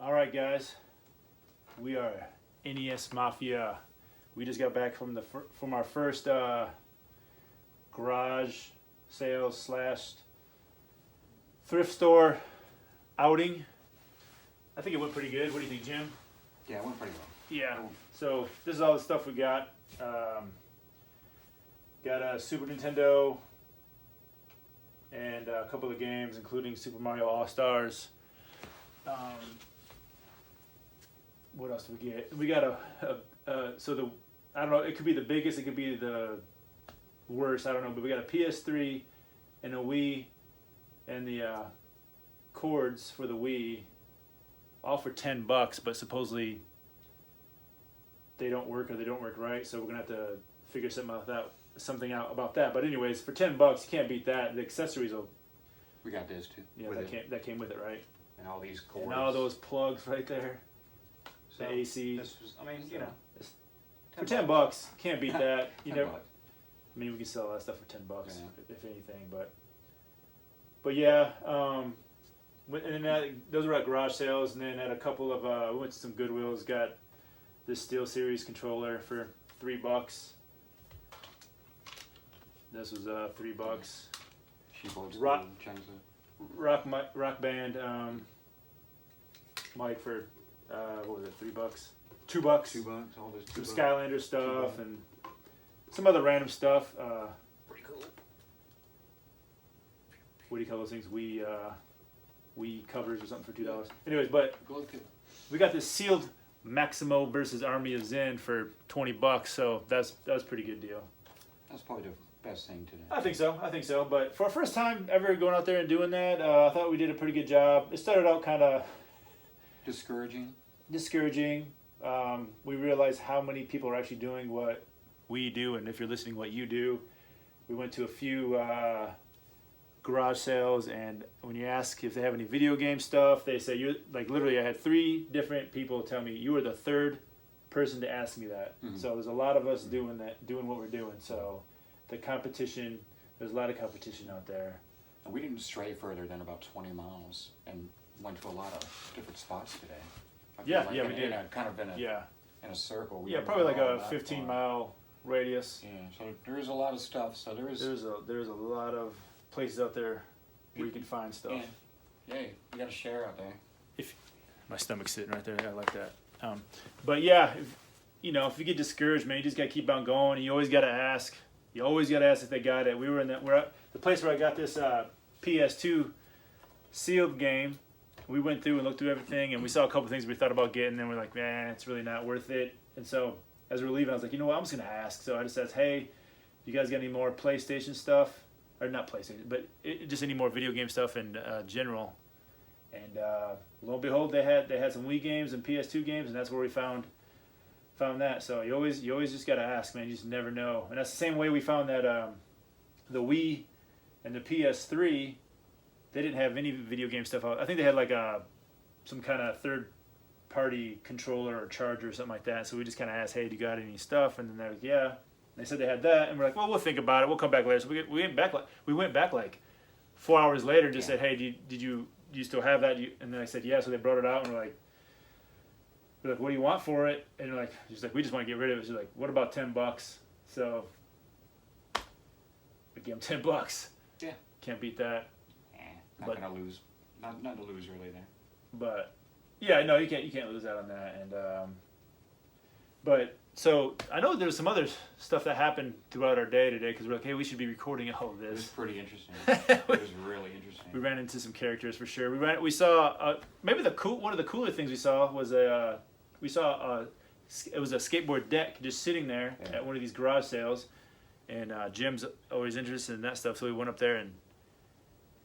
All right, guys, we are NES Mafia. We just got back from our first garage sales slash thrift store outing. I think it went pretty good. What do you think, Jim? Yeah, it went pretty well. Yeah. So this is all the stuff we got. Got a Super Nintendo and a couple of games, including Super Mario All-Stars. What else did we get? We got I don't know, it could be the biggest, it could be the worst, I don't know, but we got a PS3 and a Wii and the cords for the Wii, all for $10, but supposedly they don't work or they don't work right, so we're gonna have to figure something out about that. But anyways, for $10, you can't beat that. The accessories will. We got this too. Yeah, that came with it, right? And all these cords. And all those plugs right there. So the AC. This was, I mean, you know, for $10, can't beat that. You know, $10. I mean, we can sell that stuff for $10, Yeah. if anything. But yeah. And then those were at garage sales, and then at a couple of we went to some Goodwills, got this Steel Series controller for $3. This was $3. Keyboards, Rock Band mic for what was it? $3, $2. $2. All this. Some Skylander stuff and some other random stuff. Pretty cool. What do you call those things? Wii covers or something for $2. Anyways, but we got this sealed Maximo versus Army of Zen for $20. So that was a pretty good deal. That's probably the best thing today. I think so. But for our first time ever going out there and doing that, I thought we did a pretty good job. It started out kind of discouraging. We realized how many people are actually doing what we do, and if you're listening, what you do. We went to a few garage sales, and when you ask if they have any video game stuff, they say you literally. I had 3 different people tell me you were the 3rd person to ask me that. Mm-hmm. So there's a lot of us doing what we're doing. So the competition, there's a lot of competition out there. And we didn't stray further than about 20 miles and went to a lot of different spots today. We did. Kind of in a circle. Probably like a 15-mile radius. Yeah, so there is a lot of stuff. So there's a lot of places out there where you can find stuff. Yeah, you got to share out there. If my stomach's sitting right there, I like that. But yeah, if you get discouraged, man, you just got to keep on going. And you always got to ask. You always got to ask if they got it. We're at the place where I got this PS2 sealed game. We went through and looked through everything, and we saw a couple things we thought about getting, and we're like, man, it's really not worth it. And so as we were leaving, I was like, you know what, I'm just going to ask. So I just asked, hey, you guys got any more PlayStation stuff? Or not PlayStation, but just any more video game stuff in general. And lo and behold, they had some Wii games and PS2 games, and that's where we found that. So you always just gotta ask, man. You just never know. And that's the same way we found that the Wii and the PS3, they didn't have any video game stuff out. I think they had like some kind of third-party controller or charger or something like that. So we just kind of asked, hey, do you got any stuff? And then they're like, yeah. They said they had that, and we're like, well, we'll think about it. We'll come back later. So we went back like 4 hours later and just said, hey, do you still have that? And then I said, yeah. So they brought it out, and we're like, what do you want for it? And they're like, she's like, we just want to get rid of it. She's like, what about $10? So we gave them $10. Yeah, can't beat that. Not gonna lose. Not to lose really there. But yeah, no, you can't lose out on that. And but. So I know there's some other stuff that happened throughout our day today because we're like, hey, we should be recording all of this. It was pretty interesting. It was really interesting. We ran into some characters for sure. We saw maybe one of the cooler things we saw was it was a skateboard deck just sitting there at one of these garage sales, and Jim's always interested in that stuff, so we went up there and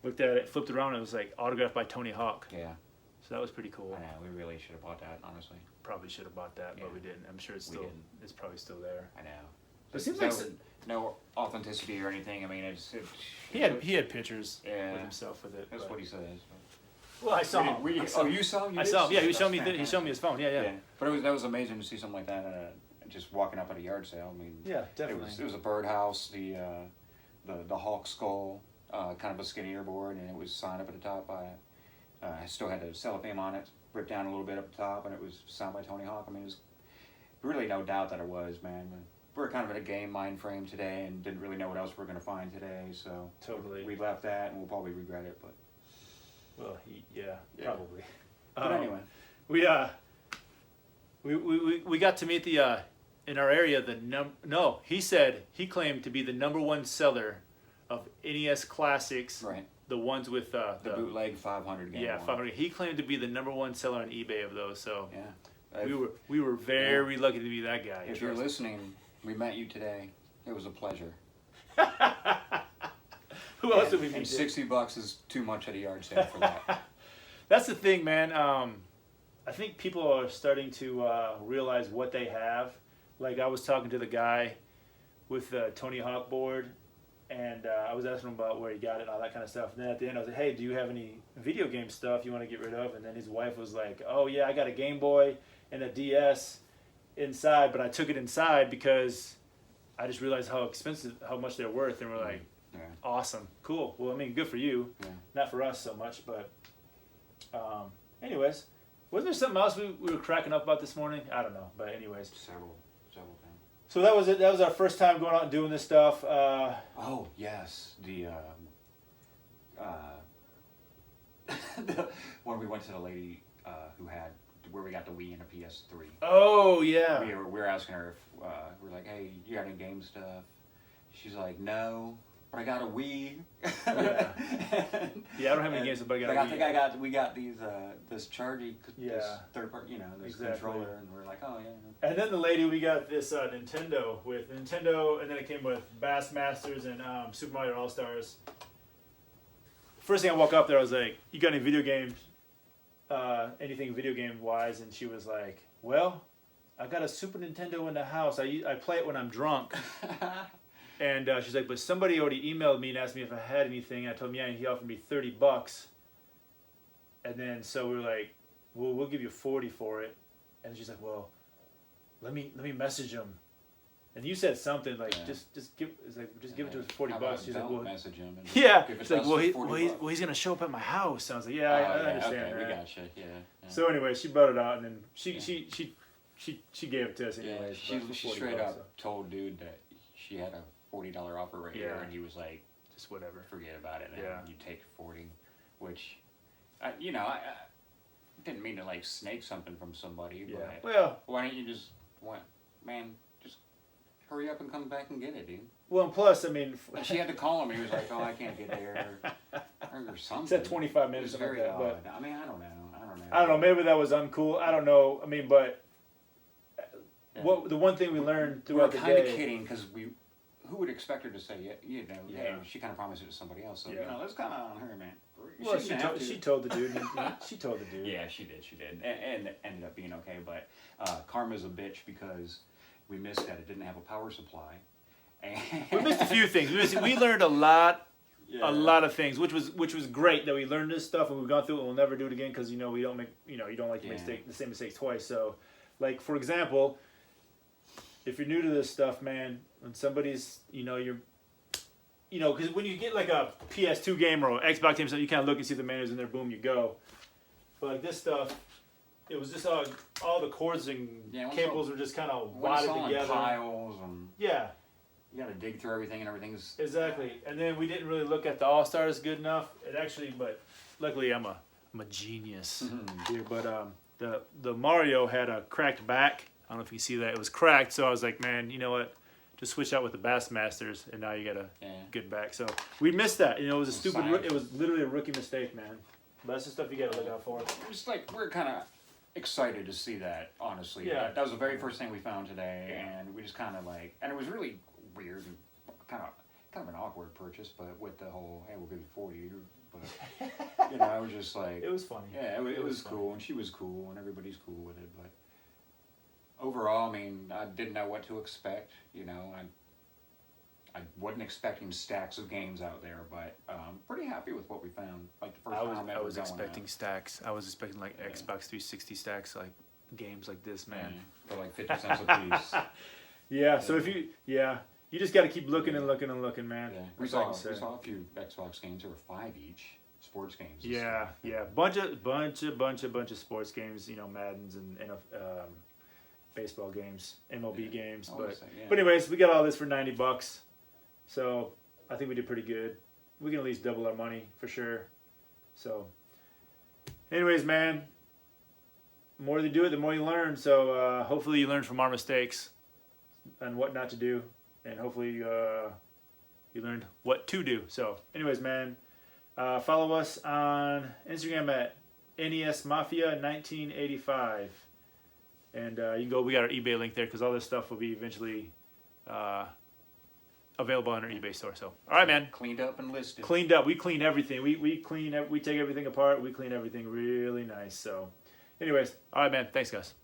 looked at it, flipped it around, and it was like autographed by Tony Hawk. Yeah. So that was pretty cool. I know, we really should have bought that, honestly. Probably should have bought that, but we didn't. I'm sure it's probably still there. I know. But it seems like no authenticity or anything. I mean, he had pictures with himself with it. That's what he says. Well, I saw him. You saw him? I saw him. Yeah, he showed me his phone. Yeah. But that was amazing to see something like that just walking up at a yard sale. I mean, yeah, definitely. It was a birdhouse, the Hawk skull, kind of a skinnier board, and it was signed up at the top by I still had the cellophane on it, ripped down a little bit up the top, and it was signed by Tony Hawk. I mean, there's really no doubt that it was, man. We're kind of in a game mind frame today and didn't really know what else we were going to find today, so Totally. we left that, and we'll probably regret it, but... Well, probably. But anyway. We got to meet the in our area he said he claimed to be the #1 seller of NES classics, Right. the ones with the bootleg 500 game. Yeah, 500. He claimed to be the #1 seller on eBay of those. So Yeah. we were very lucky to be that guy. If you're listening, we met you today. It was a pleasure. Who else did we meet? And $60 is too much at a yard sale for that. That's the thing, man. I think people are starting to realize what they have. Like I was talking to the guy with the Tony Hawk board, and I was asking him about where he got it and all that kind of stuff. And then at the end I was like, hey, do you have any video game stuff you want to get rid of? And then his wife was like, oh yeah, I got a Game Boy and a DS inside, but I took it inside because I just realized how much they're worth. And we're like, awesome, cool. Well, I mean, good for you. Yeah. Not for us so much, but anyways, wasn't there something else we were cracking up about this morning? I don't know, but anyways. Several things. So that was it. That was our first time going out and doing this stuff. Oh yes, the when we went to the lady who had where we got the Wii and a PS3. Oh yeah. We were asking her if we're like, hey, you got any game stuff? She's like, no, but I got a Wii. Yeah. Yeah, I don't have any games, but I got a Wii. I think we got these this charging, this third part, this controller, and we're like, oh yeah. And then the lady, we got this Nintendo, and then it came with Bassmasters and Super Mario All Stars. First thing I walk up there, I was like, you got any video games? Anything video game wise? And she was like, well, I got a Super Nintendo in the house. I play it when I'm drunk. And she's like, but somebody already emailed me and asked me if I had anything. I told him, yeah, and he offered me $30. And then so we were like, well, we'll give you 40 for it. And she's like, well, let me message him. And you said something like, just give it to us for $40. She's like, well, message him. And she's like, well, he's gonna show up at my house. And I was like, I understand. Okay, we got you. Yeah. So anyway, she brought it out, and then she gave it to us anyways. Yeah, she straight up told dude that she had a $40 offer right here, and he was like, just whatever, forget about it. Yeah. You take 40, which, I didn't mean to like snake something from somebody. Yeah. But well, why don't you just just hurry up and come back and get it, dude. Well, and plus, I mean, she had to call him. He was like, oh, I can't get there, or something. He said 25 minutes. It was very like that, odd. I mean, I don't know. I don't know. Maybe that was uncool. I don't know. I mean, but the one thing we learned throughout the day. We're kind of kidding because who would expect her to say, hey, she kind of promised it to somebody else. So, that's kind of on her, man. Well, she told the dude. She told the dude. Yeah, she did. And it ended up being okay. But karma's a bitch because we missed that it didn't have a power supply. And we missed a few things. We learned a lot of things, which was great that we learned this stuff and we've gone through it and we'll never do it again because we don't make you don't like to make the same mistake twice. So, like for example, if you're new to this stuff, man, when somebody's because when you get like a PS2 game or an Xbox game, so you kind of look and see the menus and there, boom, you go. But like this stuff, it was just all the cords and cables were just kind of wadded together. Piles and you got to dig through everything and everything's exactly. And then we didn't really look at the All Stars good enough. But luckily I'm a genius here. But the Mario had a cracked back. I don't know if you see that. It was cracked, so I was like, man, you know what? Just switch out with the Bassmasters, and now you got a good back. So we missed that. It was it was literally a rookie mistake, man. But that's the stuff you got to look out for. Just like we're kind of excited to see that, honestly. Yeah. That was the very first thing we found today, and we just kind of and it was really weird and kind of an awkward purchase, but with the whole, hey, we'll give you 40, but I was just like, it was funny. Yeah, it was cool, and she was cool, and everybody's cool with it, but overall, I mean, I didn't know what to expect. I wasn't expecting stacks of games out there, but pretty happy with what we found. Like the first time I was expecting stacks. I was expecting like Xbox 360 stacks, like games like this, man. For like 50 cents a piece. So if you just got to keep looking and looking and looking, man. Yeah. We saw a few Xbox games. There were 5 each. sports games. Yeah, yeah, bunch of sports games. You know, Madden's and baseball games, MLB games. But anyways, we got all this for $90, so I think we did pretty good. We can at least double our money for sure. So, anyways, man, the more you do it, the more you learn. So hopefully you learn from our mistakes and what not to do, and hopefully you learned what to do. So, anyways, man, follow us on Instagram at NES Mafia 1985. And you can go, we got our eBay link there because all this stuff will be eventually available on our eBay store. So, all right, man. Cleaned up and listed. Cleaned up. We clean everything. We clean. We take everything apart. We clean everything really nice. So, anyways, all right, man. Thanks, guys.